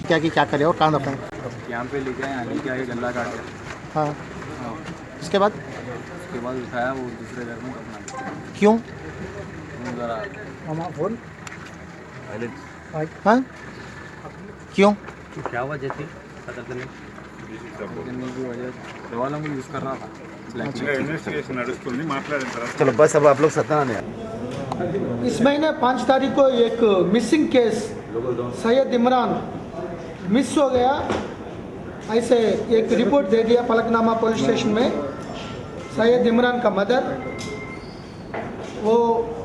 क्या की क्या करे और कहाँ दफनाए? यहाँ पे लेके आए, यहाँ लेके आके गला काट दिया। हाँ, हाँ, उसके बाद उसके बाद उठाया वो दूसरे घर में अपना क्यों? ज़रा फोन हाँ क्यों? क्या वजह थी कत्ल करने करने की वजह दवा वो यूज़ कर रहा था ब्लैक ఇన్వెస్టిగేషన్ నడుస్తుంది మాట్లాడిన తర్వాత चलो बस अब आप लोग सत्यानारायण इस महीने 5 तारीख को एक missing case Syed Imran miss हो गया, ऐसे एक रिपोर्ट दे दिया फलकनामा पुलिस स्टेशन में। सैयद इमरान का मदर, वो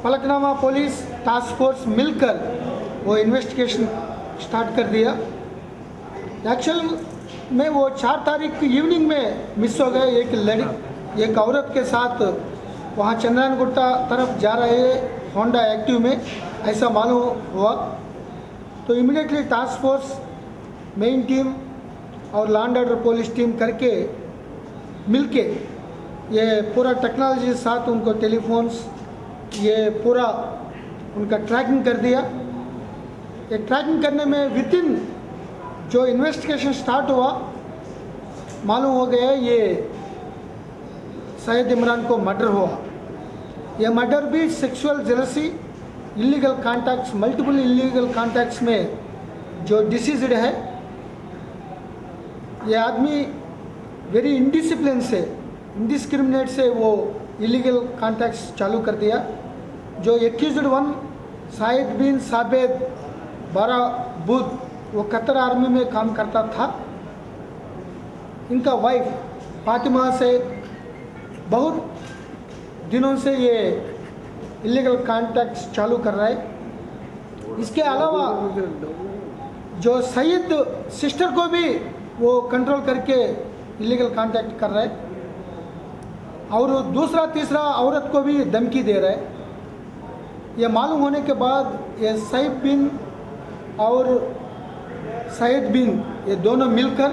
फलकनामा पुलिस टास्क फोर्स मिलकर वो इन्वेस्टिगेशन स्टार्ट कर दिया। एक्चुअल में वो 4 तारीख की इवनिंग में मिस हो गए। एक औरत के साथ वहाँ चंद्रायन गुट्टा तरफ जा रहे होंडा एक्टिव में, ऐसा मालूम हुआ। तो immediately task force main team और law and order police team करके मिलके ये पूरा टेक्नोलॉजी के साथ उनको टेलीफोन्स ये पूरा उनका ट्रैकिंग कर दिया। ये ट्रैकिंग करने में विदिन जो इन्वेस्टिगेशन स्टार्ट हुआ मालूम हो गया ये सैयद इमरान को मर्डर हुआ। यह मर्डर भी sexual jealousy, illegal contacts, multiple illegal contacts में जो डिसीज्ड है। ये आदमी वेरी इनडिसिप्लिन से, इनडिस्क्रिमिनेट से वो इलीगल कॉन्टैक्ट्स चालू कर दिया। जो एक्यूज्ड वन साहिद बिन साबेद बारा बुध, वो कतर आर्मी में काम करता था। इनका वाइफ फातिमा से बहुत दिनों से ये इलीगल कॉन्टैक्ट्स चालू कर रहा है। इसके अलावा जो सईद सिस्टर को भी वो कंट्रोल करके इलीगल कॉन्टैक्ट कर रहा है और दूसरा तीसरा औरत को भी धमकी दे रहा है। ये मालूम होने के बाद ये सईद बिन और सईद बिन ये दोनों मिलकर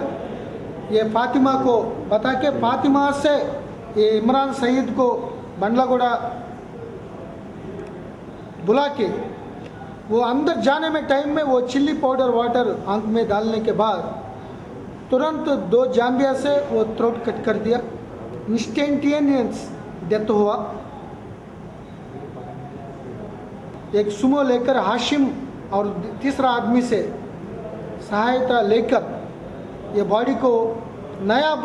ये फातिमा को बता के फातिमा से ये इमरान सईद को बंडलागुड़ा बुला के वो अंदर जाने में टाइम में वो चिल्ली पाउडर वाटर आंख में डालने के बाद तुरंत 2 जाम्बिया से वो थ्रोट कट कर दिया। इंस्टेंटेनियस डेथ हुआ। एक सुमो लेकर हाशिम और तीसरा आदमी से सहायता लेकर ये बॉडी को नया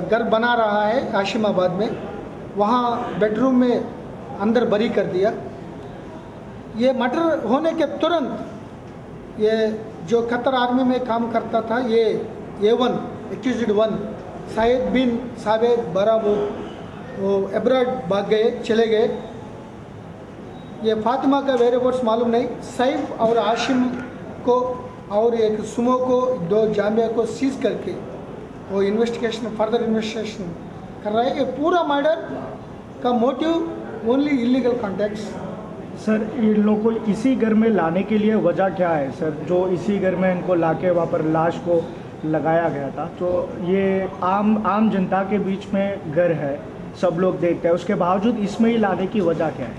घर बना रहा है हाशिमाबाद में, वहाँ बेडरूम में अंदर बरी कर दिया। ये मर्डर होने के तुरंत ये जो कतर आर्मी में काम करता था ये A1 एक्यूज्ड 1 सैयद बिन साबेद बराबू वो एब्रॉड भाग गए, चले गए। ये फातिमा का वेरेबोट्स मालूम नहीं। सैफ और आशिम को और एक सुमो को 2 जामिया को सीज करके वो इन्वेस्टिगेशन फर्दर इन्वेस्टिगेशन कर रहा है। ये पूरा मर्डर का motive only illegal contacts. Sir इन लोगों को इसी घर में लाने के लिए वजह क्या है सर, जो इसी घर में इनको लाके वहाँ पर लाश को लगाया गया था? तो ये आम जनता के बीच में घर है, सब लोग देखते हैं, उसके बावजूद इसमें ही लाने की वजह क्या है?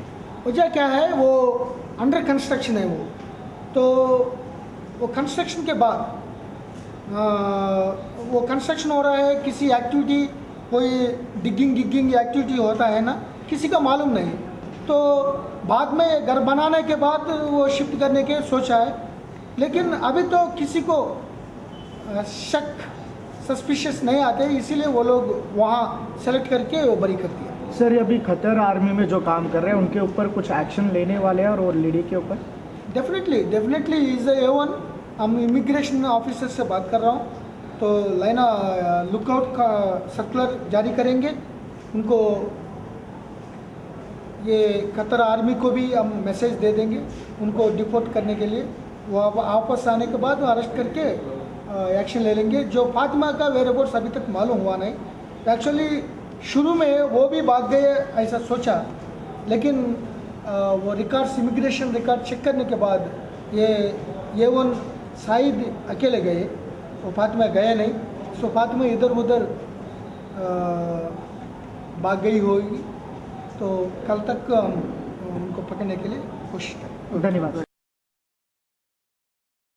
वजह क्या है, वो अंडर कंस्ट्रक्शन है तो वो कंस्ट्रक्शन के बाद वो कंस्ट्रक्शन हो रहा है, किसी एक्टिविटी कोई डिगिंग एक्टिविटी होता है ना, किसी का मालूम नहीं। तो बाद में घर बनाने के बाद वो शिफ्ट करने के सोचा है, लेकिन अभी तो किसी को शक सस्पिशियस नहीं आते, इसीलिए वो लोग वहाँ सेलेक्ट करके वो बरी कर दिया। सर अभी खतर आर्मी में जो काम कर रहे हैं उनके ऊपर कुछ एक्शन लेने वाले हैं और वो लेडी के ऊपर डेफिनेटली इज़ A1। हम इमिग्रेशन ऑफिसर से बात कर रहा हूँ, तो लाइना लुकआउट का सर्कुलर जारी करेंगे उनको। ये कतर आर्मी को भी हम मैसेज दे देंगे उनको डिपोर्ट करने के लिए। वो वापस आने के बाद अरेस्ट करके एक्शन ले लेंगे। जो फातिमा का वेरेबोट्स अभी तक मालूम हुआ नहीं। एक्चुअली शुरू में वो भी भाग गए ऐसा सोचा, लेकिन वो रिकॉर्ड्स इमिग्रेशन रिकॉर्ड चेक करने के बाद ये A1 साइद अकेले गए, वो फातिमा गए नहीं। सो फातिमा इधर उधर भाग गई होगी, तो कल तक हम उनको पकड़ने के लिए कोशिश करें। धन्यवाद।